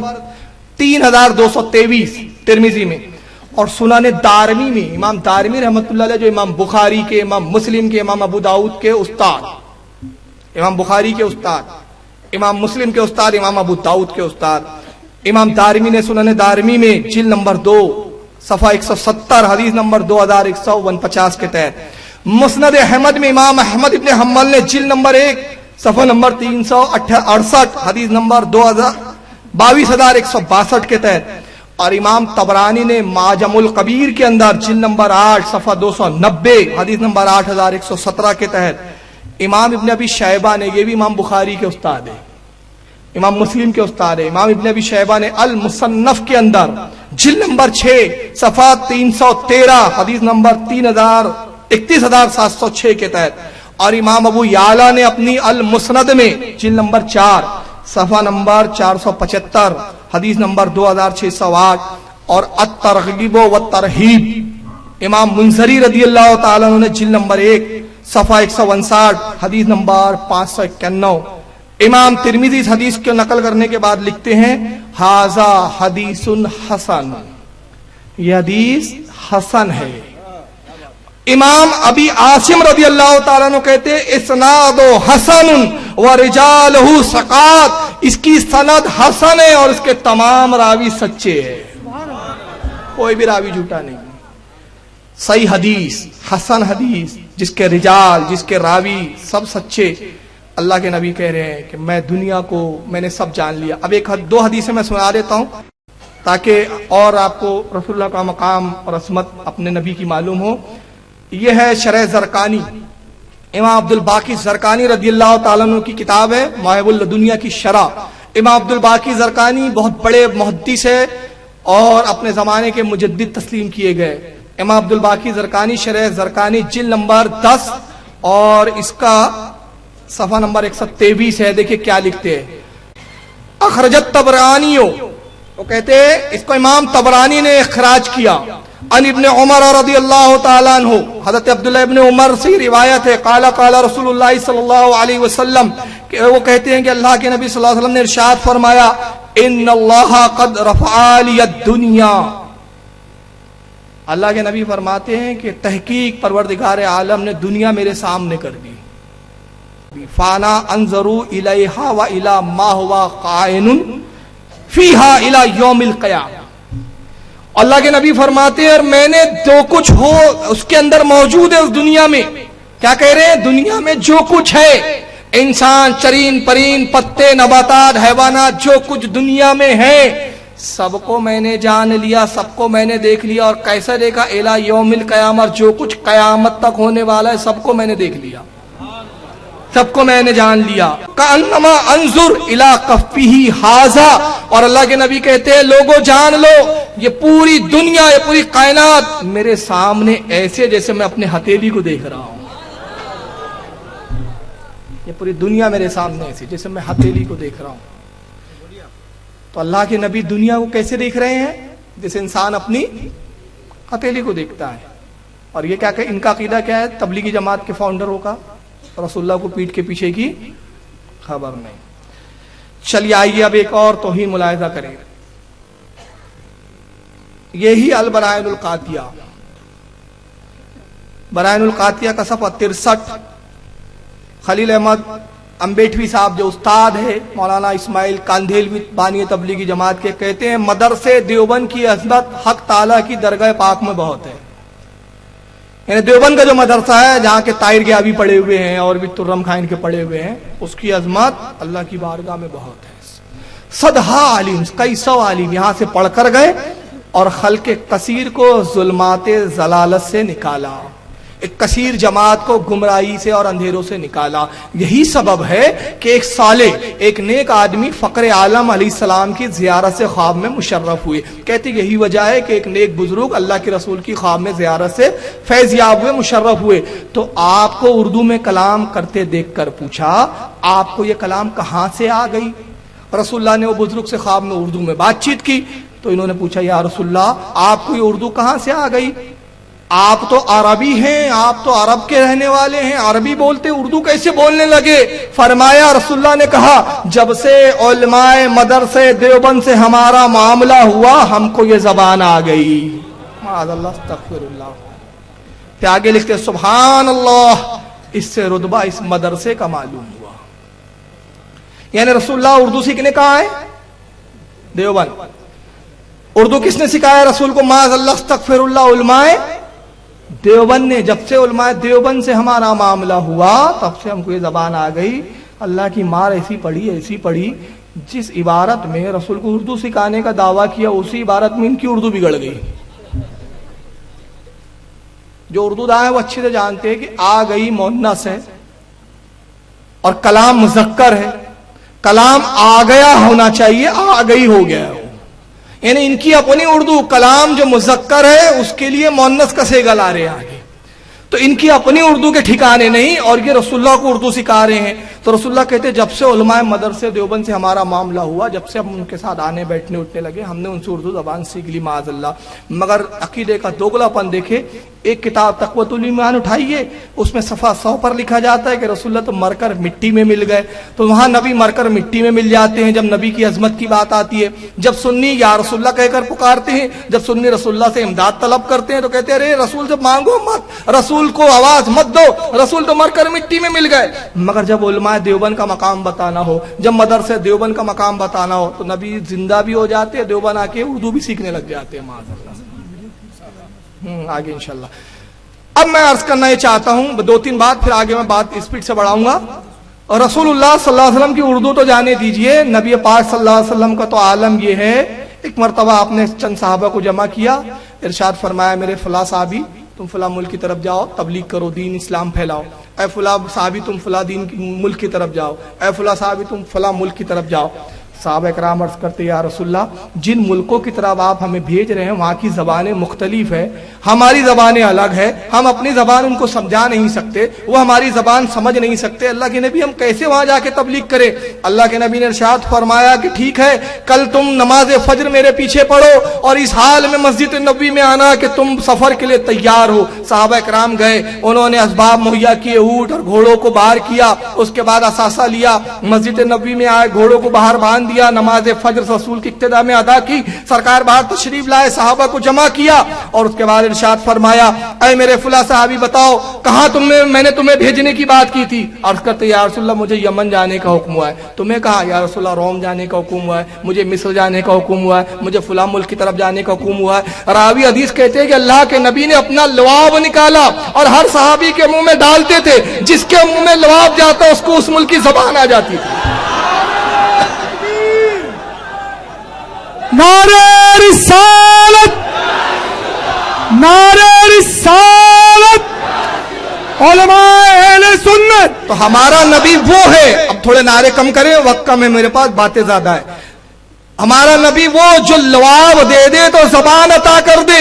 [SPEAKER 1] 3223 ترمذی میں. اور سنن دارمی میں امام دارمی رحمۃ اللہ علیہ, جو امام بخاری کے, امام مسلم کے, امام ابو داؤد کے استاد, امام بخاری کے استاد, امام مسلم کے استاد, امام ابو داؤد کے استاد, امام دارمی نے سنن دارمی میں جلد نمبر 2 صفحہ 170 حدیث نمبر 2149 کے تحت. مسند احمد میں امام احمد ابن حنبل نے جلد نمبر 1 صفحہ نمبر 368 حدیث نمبر 22,162 کے تحت, اور امام طبرانی نے معجم الکبیر کے اندر جلد نمبر 8 صفحہ 290 حدیث نمبر 8117 کے تحت. امام ابن ابی شیبہ نے, یہ بھی امام بخاری کے استاد ہے, امام مسلم کے استاد ہے, امام ابن ابی شیبہ نے المصنف کے اندر جلد نمبر 6 صفحہ 313 حدیث نمبر 3,31,706 کے تحت, اور امام ابو یعلا نے اپنی المسند میں جلد نمبر 4 صفحہ نمبر 475 حدیث نمبر 2608 اور الترغیب والترہیب امام منذری رضی اللہ تعالیٰ عنہ نے جلد نمبر 1 صفحہ 159 حدیث نمبر 591 امام ترمذی اس حدیث کو نقل کرنے کے بعد لکھتے ہیں ھذا حدیث حسن، یہ حدیث حسن ہے۔ امام ابی عاصم رضی اللہ تعالیٰ عنہ کہتے ہیں اسناد حسن ورجالہ ثقات، اس کی سند حسن ہے اور اس کے تمام راوی سچے ہیں، کوئی بھی راوی جھوٹا نہیں۔ صحیح حدیث، حسن حدیث، جس کے رجال، جس کے راوی سب سچے۔ اللہ کے نبی کہہ رہے ہیں کہ میں دنیا کو میں نے سب جان لیا۔ اب دو حدیثیں میں سنا دیتا ہوں تاکہ اور آپ کو رسول اللہ کا مقام اور عظمت اپنے نبی کی معلوم ہو۔ یہ ہے شرح زرقانی، امام عبد الباقی زرقانی رضی اللہ تعالیٰ عنہ کی کتاب ہے مواہب الدنیا کی شرح۔ امام عبد الباقی زرقانی بہت بڑے محدث ہے اور اپنے زمانے کے مجدد تسلیم کیے گئے۔ امام عبد الباقی زرقانی شرح زرقانی جلد نمبر 10 اور اس کا صفحہ نمبر 123 ہے۔ دیکھیں کیا لکھتے ہیں، اخرجت طبرانی، وہ کہتے ہیں اس کو امام طبرانی نے اخراج کیا، ان ابن عمر رضی اللہ تعالیٰ عنہ، حضرت عبداللہ ابن عمر سے روایت ہے، قال قال رسول اللہ صلی اللہ علیہ وسلم، کہ وہ کہتے ہیں کہ اللہ کے نبی صلی اللہ علیہ وسلم نے ارشاد فرمایا ان اللہ قد رفع لی الدنیا، اللہ کے نبی فرماتے ہیں کہ تحقیق پروردگار عالم نے دنیا میرے سامنے کر دی، فانا انظروا الیہا و الی ما ہوا قائن فیہا الی یوم القیامہ، اللہ کے نبی فرماتے ہیں اور میں نے جو کچھ ہو اس کے اندر موجود ہے اس دنیا میں، کیا کہہ رہے ہیں، دنیا میں جو کچھ ہے، انسان، چرین پرین، پتے، نباتات، حیوانات، جو کچھ دنیا میں ہے سب کو میں نے جان لیا، سب کو میں نے دیکھ لیا، اور کیسا دیکھا، الی یوم القیامہ، جو کچھ قیامت تک ہونے والا ہے سب کو میں نے دیکھ لیا، سب کو میں نے جان لیا، کأنما انظر الی کفہ ھذا، اور اللہ کے نبی کہتے ہیں لوگوں جان لو یہ پوری دنیا، یہ پوری کائنات میرے سامنے ایسے جیسے میں اپنے ہتھیلی کو دیکھ رہا ہوں، یہ پوری دنیا میرے سامنے ایسے جیسے میں ہتھیلی کو دیکھ رہا ہوں۔ تو اللہ کے نبی دنیا کو کیسے دیکھ رہے ہیں، جیسے انسان اپنی ہتھیلی کو دیکھتا ہے۔ اور یہ کیا کہ ان کا عقیدہ کیا ہے، تبلیغی جماعت کے فاؤنڈروں کا، رسول اللہ کو پیٹ کے پیچھے کی خبر نہیں۔ چلیے آئیے اب ایک اور توہین ملاحظہ کریں، یہی البرائن القاطیہ، برائن القاطیہ کا صفحہ 63، خلیل احمد امبیٹوی صاحب جو استاد ہے مولانا اسماعیل کاندھیلوی بانی تبلیغی جماعت کے، کہتے ہیں مدرسے دیوبند کی عظمت حق تعالیٰ کی درگاہ پاک میں بہت ہے، یعنی دیوبند کا جو مدرسہ ہے جہاں کے طاہر گیابی پڑے ہوئے ہیں اور بھی ترم خائن کے پڑے ہوئے ہیں، اس کی عظمت اللہ کی بارگاہ میں بہت ہے۔ صدہا عالم، کئی سو عالم یہاں سے پڑھ کر گئے اور خلق کثیر کو ظلمات ضلالت سے نکالا، ایک کثیر جماعت کو گمراہی سے اور اندھیروں سے نکالا۔ یہی سبب ہے کہ ایک صالح، ایک نیک آدمی فقر عالم علیہ السلام کی زیارت سے خواب میں مشرف ہوئے، کہتے یہی وجہ ہے کہ ایک نیک بزرگ اللہ کے رسول کی خواب میں زیارت سے فیض یاب ہوئے، مشرف ہوئے۔ تو آپ کو اردو میں کلام کرتے دیکھ کر پوچھا آپ کو یہ کلام کہاں سے آ گئی؟ رسول اللہ نے وہ بزرگ سے خواب میں اردو میں بات چیت کی، تو انہوں نے پوچھا یا رسول اللہ آپ کو یہ اردو کہاں سے آ گئی؟ آپ تو عربی ہیں، آپ تو عرب کے رہنے والے ہیں، عربی بولتے اردو کیسے بولنے لگے؟ فرمایا رسول اللہ نے کہا جب سے علماء مدرسے دیوبند سے ہمارا معاملہ ہوا ہم کو یہ زبان آ گئی۔ معاذ اللہ، استغفر اللہ۔ پھر آگے لکھتے سبحان اللہ، اس سے رتبہ اس مدرسے کا معلوم ہوا، یعنی رسول اللہ اردو سیکھنے کہاں ہے؟ دیوبند۔ اردو کس نے سکھایا رسول کو؟ معاذ اللہ، استغفر اللہ، علماء دیوبند نے۔ جب سے علماء دیوبند سے ہمارا معاملہ ہوا تب سے ہم کو یہ زبان آ گئی۔ اللہ کی مار ایسی پڑی جس عبارت میں رسول کو اردو سکھانے کا دعویٰ کیا اسی عبارت میں ان کی اردو بگڑ گئی۔ جو اردو داں ہے وہ اچھے سے جانتے ہیں کہ آ گئی مؤنث ہے اور کلام مذکر ہے، کلام آ گیا ہونا چاہیے، آ گئی ہو گیا ہے، یعنی ان کی اپنی اردو کلام جو مذکر ہے اس کے لیے مؤنث کا صیغہ لا رہے ہیں آگے۔ تو ان کی اپنی اردو کے ٹھکانے نہیں، اور یہ رسول اللہ کو اردو سکھا رہے ہیں. تو رسول اللہ کہتے جب سے علماء مدرسے دیوبند سے ہمارا معاملہ ہوا، جب سے ہم ان کے ساتھ آنے بیٹھنے اٹھنے لگے، ہم نے ان سے اردو زبان سیکھ لی معاذ اللہ. مگر عقیدے کا دوگلا پن دیکھے. ایک کتاب تقویۃ الایمان اٹھائیے، اس میں صفحہ 100 پر لکھا جاتا ہے کہ رسول اللہ تو مر کر مٹی میں مل گئے. تو وہاں نبی مر کر مٹی میں مل جاتے ہیں جب نبی کی عظمت کی بات آتی ہے. جب سنی یا رسول اللہ کہہ کر پکارتے ہیں، جب سنی رسول اللہ سے امداد طلب کرتے ہیں تو کہتے ہیں ارے رسول سے مانگو مت، رسول کو آواز مت دو، رسول تو مر کر مٹی میں مل گئے. مگر جب علماء دیوبند کا مقام بتانا ہو، جب مدرسے دیوبند کا مقام بتانا ہو، تو نبی زندہ بھی ہو جاتے ہیں، دیوبند آ کے اردو بھی سیکھنے لگ جاتے ہیں معاذ اللہ. آگے انشاءاللہ. اب میں عرض کرنا یہ چاہتا ہوں 2-3 بات، پھر آگے میں بات اسپیڈ سے بڑھاؤں گا. اور رسول اللہ صلی اللہ علیہ وسلم کی اردو تو جانے دیجئے، نبی پاک صلی اللہ علیہ وسلم کا تو عالم یہ ہے. ایک مرتبہ آپ نے چند صحابہ کو جمع کیا، ارشاد فرمایا میرے فلاں صحابی تم فلاں ملک کی طرف جاؤ، تبلیغ کرو، دین اسلام پھیلاؤ. اے فلاں صحابی تم فلاں دین ملک کی طرف جاؤ، اے فلاں صحابی تم فلاں ملک کی طرف جاؤ. صحابہ کرام عرض کرتے یا رسول اللہ جن ملکوں کی طرف آپ ہمیں بھیج رہے ہیں وہاں کی زبانیں مختلف ہیں، ہماری زبانیں الگ ہیں، ہم اپنی زبان ان کو سمجھا نہیں سکتے، وہ ہماری زبان سمجھ نہیں سکتے. اللہ کے نبی ہم کیسے وہاں جا کے تبلیغ کریں؟ اللہ کے نبی نے ارشاد فرمایا کہ ٹھیک ہے کل تم نماز فجر میرے پیچھے پڑھو اور اس حال میں مسجد نبوی میں آنا کہ تم سفر کے لیے تیار ہو. صحابہ کرام گئے، انہوں نے اسباب مہیا کیے، اونٹ اور گھوڑوں کو باہر کیا، اس کے بعد اثاثہ لیا، مسجد نبوی میں آئے، گھوڑوں کو باہر باندھ دیا، نماز فجر رسول کی ابتدا میں ادا کی، سرکار باہر تشریف لائے، صحابہ کو جمع کیا اور اس کے بعد ارشاد فرمایا اے میرے فلاں صحابی بتاؤ کہاں میں نے تمہیں بھیجنے کی بات کی تھی؟ عرض کرتے یا رسول اللہ مجھے یمن جانے کا حکم ہوا ہے. تمہیں کہا؟ یا رسول اللہ روم جانے کا حکم ہوا ہے، مجھے مصر جانے کا حکم ہوا ہے، مجھے فلاں ملک کی طرف جانے کا حکم ہوا ہے. راوی حدیث کہتے ہیں کہ اللہ کے نبی نے اپنا لعاب نکالا اور ہر صحابی کے منہ میں ڈالتے تھے، جس کے منہ میں لعاب جاتا اس کو اس ملک کی زبان آ جاتی تھی.
[SPEAKER 3] نعرہ رسالت، نعرہ رسالت، علماء اہل سنت.
[SPEAKER 1] تو ہمارا نبی وہ ہے. اب تھوڑے نعرے کم کریں، وقت کم ہے میرے پاس، باتیں زیادہ ہے. ہمارا نبی وہ جو لعاب دے دے تو زبان عطا کر دے،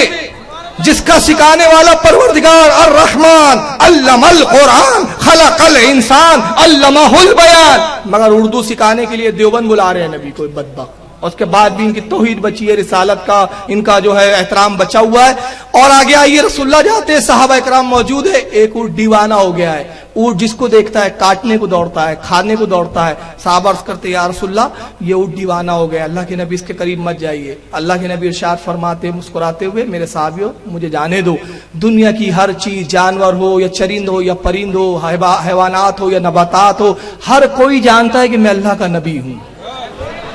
[SPEAKER 1] جس کا سکھانے والا پروردگار الرحمن علم القرآن خلق الانسان علمہ البیان. مگر اردو سکھانے کے لیے دیوبند بلا رہے ہیں نبی کو، بدبخت. اس کے بعد بھی ان کی توحید بچی ہے، رسالت کا ان کا جو ہے احترام بچا ہوا ہے. اور آگے آئیے رسول اللہ جاتے ہیں، صحابہ کرام موجود ہے. ایک اونٹ دیوانہ ہو گیا ہے، اونٹ جس کو دیکھتا ہے کاٹنے کو دوڑتا ہے، کھانے کو دوڑتا ہے. صحابہ عرض کرتے یا رسول اللہ یہ اونٹ دیوانہ ہو گیا، اللہ کے نبی اس کے قریب مت جائیے. اللہ کے نبی ارشاد فرماتے مسکراتے ہوئے میرے صحابیوں مجھے جانے دو، دنیا کی ہر چیز جانور ہو یا چرند ہو یا پرند ہو، حیوانات ہو یا نباتات ہو، ہر کوئی جانتا ہے کہ میں اللہ کا نبی ہوں،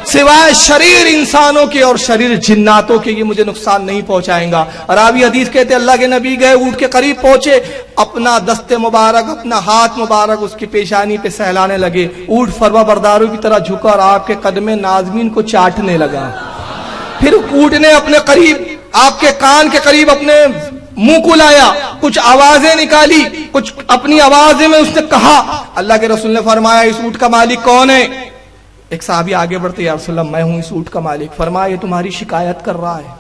[SPEAKER 1] سوائے شریر انسانوں کے اور شریر جناتوں کے، یہ مجھے نقصان نہیں پہنچائیں گا. راوی حدیث کہتے اللہ کے نبی گئے، اونٹ کے قریب پہنچے، اپنا دست مبارک اپنا ہاتھ مبارک اس کی پیشانی پہ سہلانے لگے. اونٹ فرما برداروں کی طرح جھکا اور آپ کے قدم نازمین کو چاٹنے لگا. پھر اونٹ نے اپنے قریب آپ کے کان کے قریب اپنے منہ کو لایا، کچھ آوازیں نکالی، کچھ اپنی آوازیں میں اس نے کہا. اللہ کے رسول نے فرمایا اس اونٹ کا مالک کون ہے؟ ایک صحابی آگے بڑھتے یا رسول اللہ میں ہوں اس اونٹ کا مالک. فرمایا یہ تمہاری شکایت کر رہا ہے،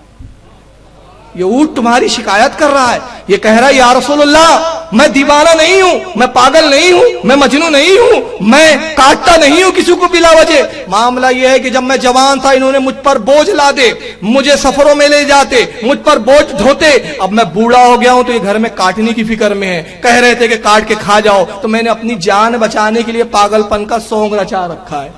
[SPEAKER 1] یہ اونٹ تمہاری شکایت کر رہا ہے. یہ کہہ رہا ہے یا رسول اللہ میں دیوانہ نہیں ہوں، میں پاگل نہیں ہوں، میں مجنون نہیں ہوں، میں کاٹتا نہیں ہوں کسی کو بلا وجہ. معاملہ یہ ہے کہ جب میں جوان تھا انہوں نے مجھ پر بوجھ لا دے، مجھے سفروں میں لے جاتے، مجھ پر بوجھ دھوتے. اب میں بوڑھا ہو گیا ہوں تو یہ گھر میں کاٹنے کی فکر میں ہے، کہہ رہے تھے کہ کاٹ کے کھا جاؤ، تو میں نے اپنی جان بچانے کے لیے پاگل پن کا سونگ رچا رکھا ہے.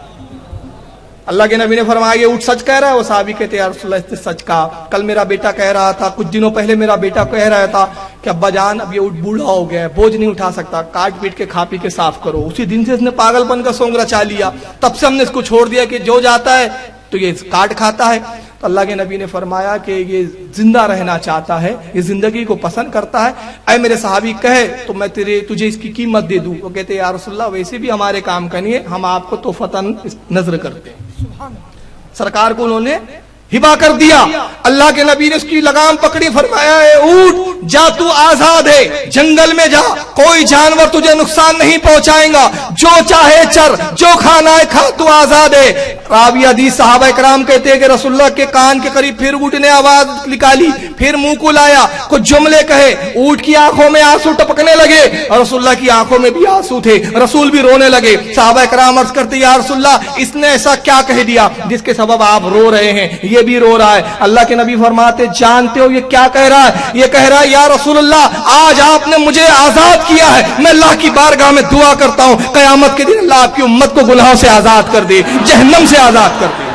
[SPEAKER 1] اللہ کے نبی نے فرمایا یہ اونٹ سچ کہہ رہا ہے؟ وہ صحابی کہتے ہیں یا رسول اللہ اس نے سچ کہا. کل میرا بیٹا کہہ رہا تھا، کچھ دنوں پہلے میرا بیٹا کہہ رہا تھا کہ ابا جان اب یہ اونٹ بوڑھا ہو گیا ہے، بوجھ نہیں اٹھا سکتا، کاٹ پیٹ کے کھا پی کے صاف کرو. اسی دن سے اس نے پاگل پن کا سونگ رچا لیا. تب سے ہم نے اس کو چھوڑ دیا کہ جو جاتا ہے تو یہ کاٹ کھاتا ہے. تو اللہ کے نبی نے فرمایا کہ یہ زندہ رہنا چاہتا ہے، یہ زندگی کو پسند کرتا ہے. اے میرے صحابی کہے تو میں تجھے اس کی قیمت دے دوں. وہ کہتے یا رسول اللہ ویسے بھی ہمارے کام کا نہیں ہے، ہم آپ کو تحفتاً نذر کرتے ہیں. سرکار کو انہوں نے ہبا کر دیا. اللہ کے نبی نے اس کی لگام پکڑی، فرمایا اے اونٹ جا تو آزاد ہے, جنگل میں جا, کوئی جانور تجھے نقصان نہیں پہنچائیں گا, جو چاہے چر, جو کھانا ہے کھا, تو آزاد ہے. راوی حدیث صحابہ کرام کہتے ہیں کہ رسول اللہ کے کان کے قریب پھر اونٹ نے آواز نکالی, پھر منہ کو لایا, کچھ جملے کہے, اونٹ کی آنکھوں میں آنسو ٹپکنے لگے اور رسول اللہ کی آنکھوں میں بھی آنسو تھے, رسول بھی رونے لگے. صحابہ کرام عرض کرتے یا رسول اللہ اس نے ایسا کیا کہہ دیا جس کے سبب آپ رو رہے ہیں, یہ بھی رو رہا ہے. اللہ کے نبی فرماتے جانتے ہو یہ کیا کہہ رہا ہے؟ یہ کہہ رہا ہے یا رسول اللہ آج آپ نے مجھے آزاد کیا ہے, میں اللہ کی بارگاہ میں دعا کرتا ہوں قیامت کے دن اللہ آپ کی امت کو گناہوں سے آزاد کر دے, جہنم سے آزاد کر دے.